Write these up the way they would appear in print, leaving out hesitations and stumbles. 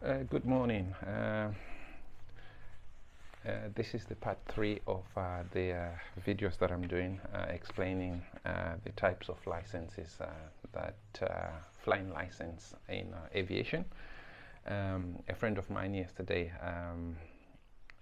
Good morning. This is the part 3 of the videos that I'm doing explaining the types of licenses that flying license in aviation. A friend of mine yesterday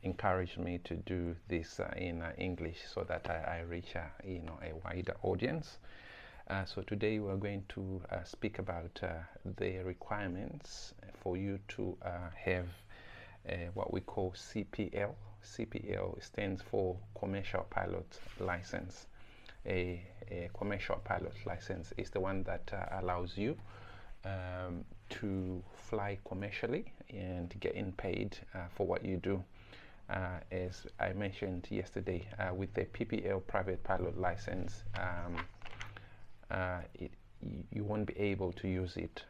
encouraged me to do this in English so that I reach a wider audience. So today we're going to speak about the requirements for you to have what we call CPL. CPL stands for Commercial Pilot License. A commercial pilot license is the one that allows you to fly commercially and getting paid for what you do. As I mentioned yesterday, with the PPL private pilot license, you won't be able to use it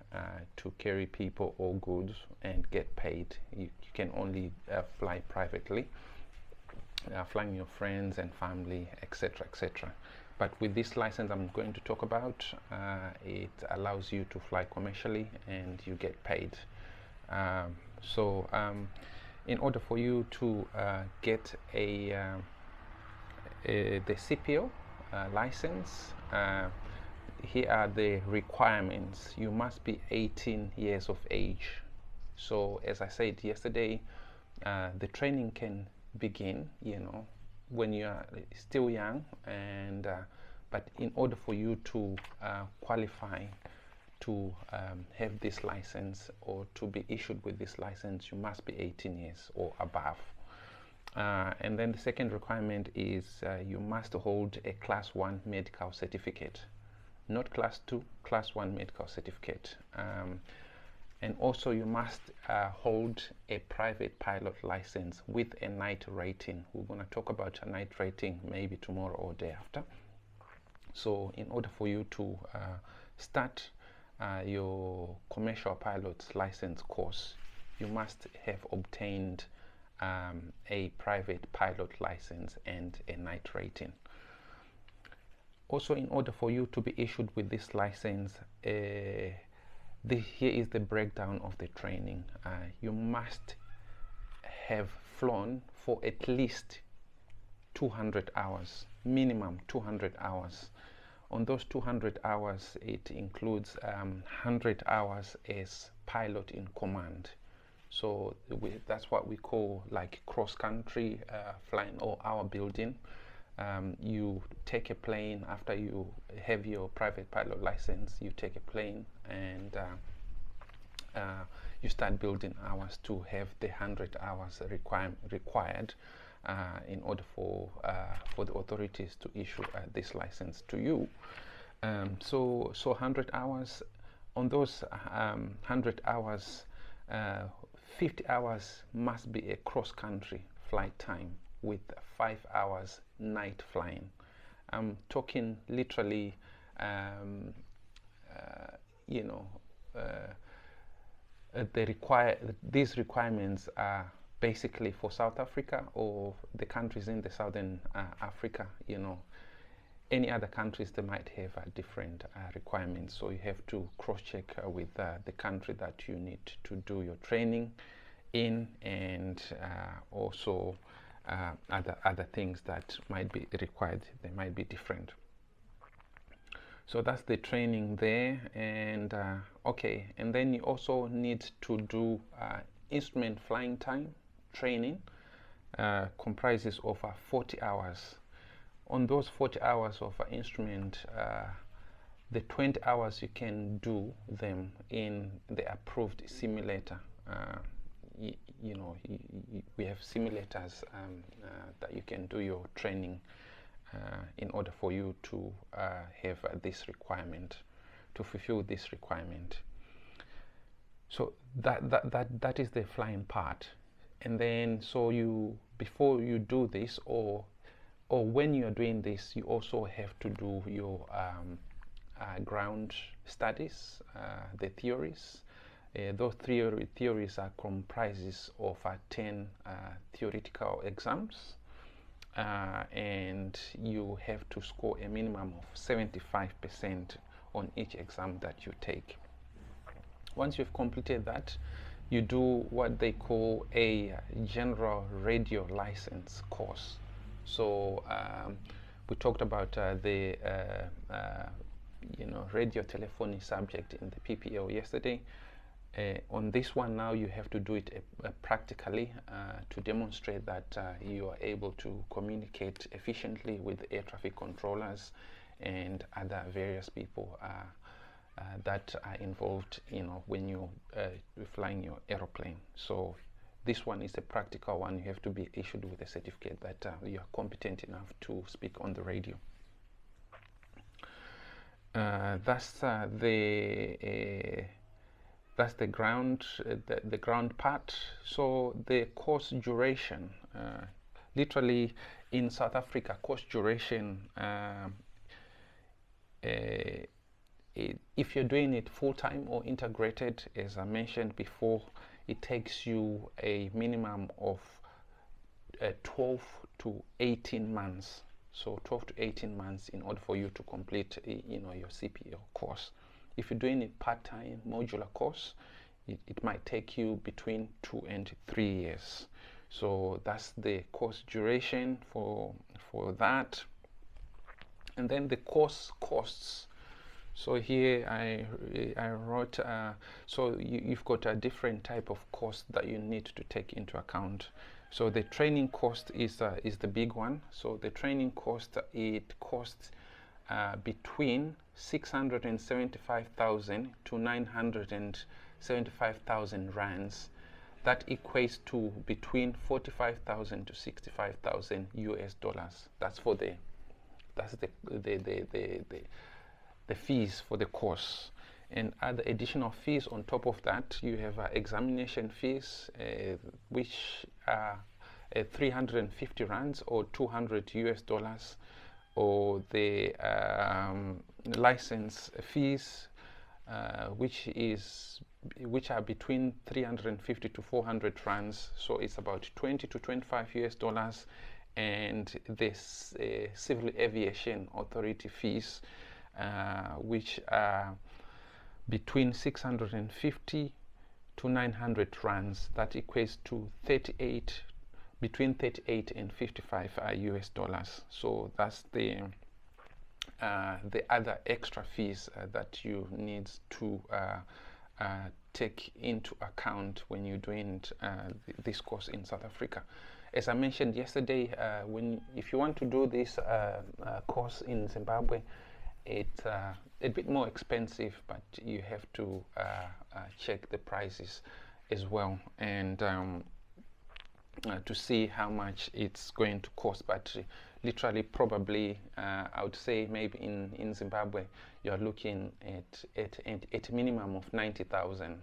to carry people or goods and get paid. You can only fly privately, flying your friends and family, etc., etc. But with this license I'm going to talk about, it allows you to fly commercially and you get paid. In order for you to get the CPL license, here are the requirements. You must be 18 years of age. So as I said yesterday, the training can begin, when you are still young, and but in order for you to qualify to have this license or to be issued with this license, you must be 18 years or above. And then the second requirement is you must hold a Class 1 medical certificate. Not Class 2, Class 1 medical certificate. And also you must hold a private pilot license with a night rating. We're going to talk about a night rating maybe tomorrow or day after. So in order for you to start your commercial pilot's license course, you must have obtained a private pilot license and a night rating. Also, in order for you to be issued with this license, here is the breakdown of the training. You must have flown for at least 200 hours, minimum 200 hours. On those 200 hours, it includes 100 hours as pilot in command. So that's what we call like cross-country flying or hour building. You take a plane after you have your private pilot license. You take a plane and you start building hours to have the 100 hours required in order for the authorities to issue this license to you. So 100 hours. On those 100 hours, 50 hours must be a cross-country flight time with 5 hours night flying. I'm talking literally, these requirements are basically for South Africa or the countries in the Southern Africa. Any other countries, they might have different requirements, so you have to cross-check with the country that you need to do your training in, and also other things that might be required. They might be different. So that's the training there. And okay, and then you also need to do instrument flying time training. Comprises of 40 hours. On those 40 hours of we the 20 hours you can do them in the approved simulator. We have simulators that you can do your training in order for you to have this requirement, to fulfill this requirement. So that is the flying part. And then so before you do this, or when you are doing this, you also have to do your ground studies, the theories. Those theories are comprises of 10 theoretical exams, and you have to score a minimum of 75% on each exam that you take. Once you've completed that, you do what they call a general radio license course. So we talked about the radio telephony subject in the PPL yesterday. On this one now you have to do it practically to demonstrate that you are able to communicate efficiently with air traffic controllers and other various people that are involved, when you're flying your aeroplane. So this one is a practical one. You have to be issued with a certificate that you are competent enough to speak on the radio. That's the ground, the ground part. So the course duration, literally in South Africa, course duration, if you're doing it full-time or integrated, as I mentioned before, it takes you a minimum of 12 to 18 months. So 12 to 18 months in order for you to complete your CPL course. If you're doing it part-time modular course, it might take you between 2 and 3 years. So that's the course duration for that. And then the course costs. So here I wrote, so you've got a different type of cost that you need to take into account. So the training cost is the big one. So the training cost, it costs between 675,000 to 975,000 rands. That equates to between 45,000 to 65,000 US dollars. That's the fees for the course. And other additional fees on top of that, you have examination fees, which are 350 rands or 200 US dollars, or the license fees, which are between 350 to 400 rands, so it's about 20 to 25 US dollars, and this Civil Aviation Authority fees, which are between 650 to 900 rands. That equates to between 38 and 55 US dollars. So that's the other extra fees that you need to take into account when you're doing this course in South Africa. As I mentioned yesterday, if you want to do this course in Zimbabwe, it's a bit more expensive, but you have to check the prices as well, and to see how much it's going to cost. But literally, probably, I would say maybe in Zimbabwe, you're looking at a minimum of 90,000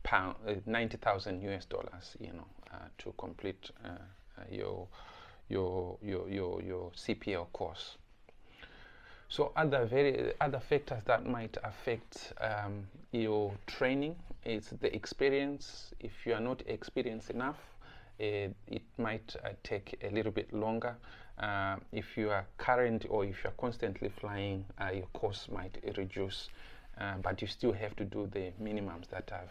pound, 90,000 US dollars, to complete your CPL course. So other factors that might affect your training is the experience. If you are not experienced enough, it might take a little bit longer. If you are current or if you are constantly flying, your course might reduce, but you still have to do the minimums that I've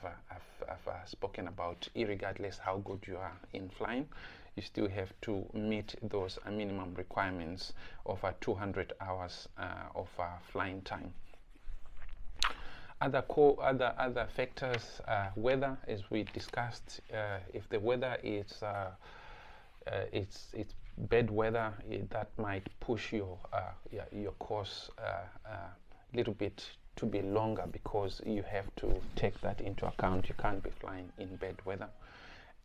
spoken about. Irregardless how good you are in flying, you still have to meet those minimum requirements of 200 hours of flying time. Other factors, weather, as we discussed. If the weather is it's bad weather, that might push your course a little bit to be longer, because you have to take that into account. You can't be flying in bad weather.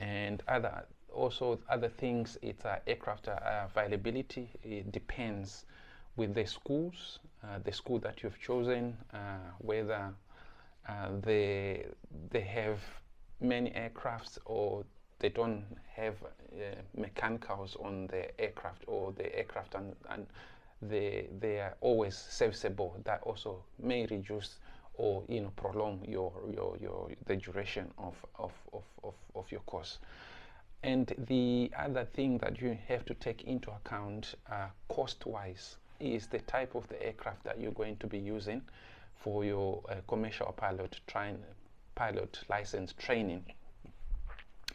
And other things, it's aircraft availability. It depends with the schools, the school that you've chosen, whether they have many aircrafts or they don't have mechanicals on the aircraft, or the aircraft and they are always serviceable. That also may reduce or prolong the duration of your course. And the other thing that you have to take into account, cost-wise, is the type of the aircraft that you're going to be using for your commercial pilot pilot license training.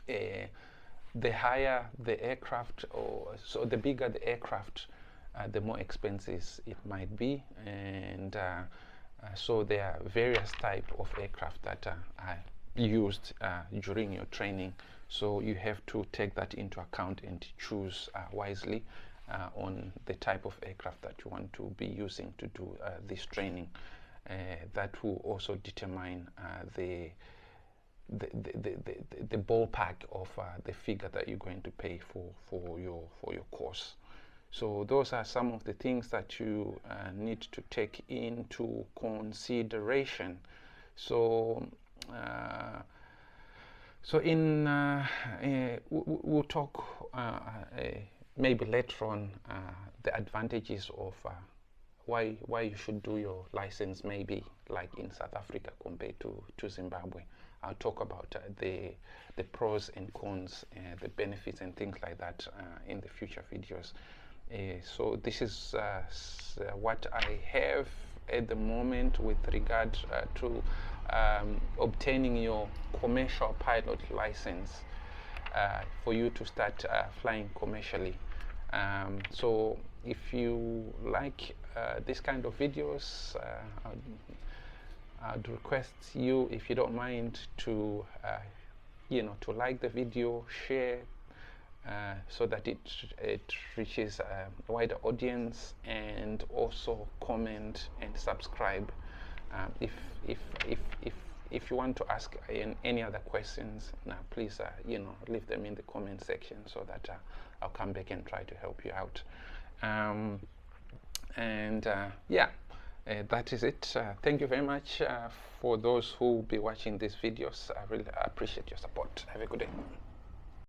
The higher the aircraft, or so the bigger the aircraft, the more expensive it might be, and so there are various types of aircraft that are used during your training. So you have to take that into account and choose wisely on the type of aircraft that you want to be using to do this training. That will also determine the ballpark of the figure that you're going to pay for your course. So those are some of the things that you need to take into consideration. So we'll talk maybe later on the advantages of why you should do your license, maybe like in South Africa compared to Zimbabwe. I'll talk about the pros and cons, the benefits and things like that in the future videos. So this is what I have at the moment with regard to obtaining your commercial pilot license for you to start flying commercially. So if you like this kind of videos, I'd request you, if you don't mind, to to like the video, share, so that it reaches a wider audience, and also comment and subscribe. If you want to ask any other questions, please leave them in the comment section, so that I'll come back and try to help you out. That is it. Thank you very much for those who will be watching these videos. I really appreciate your support. Have a good day.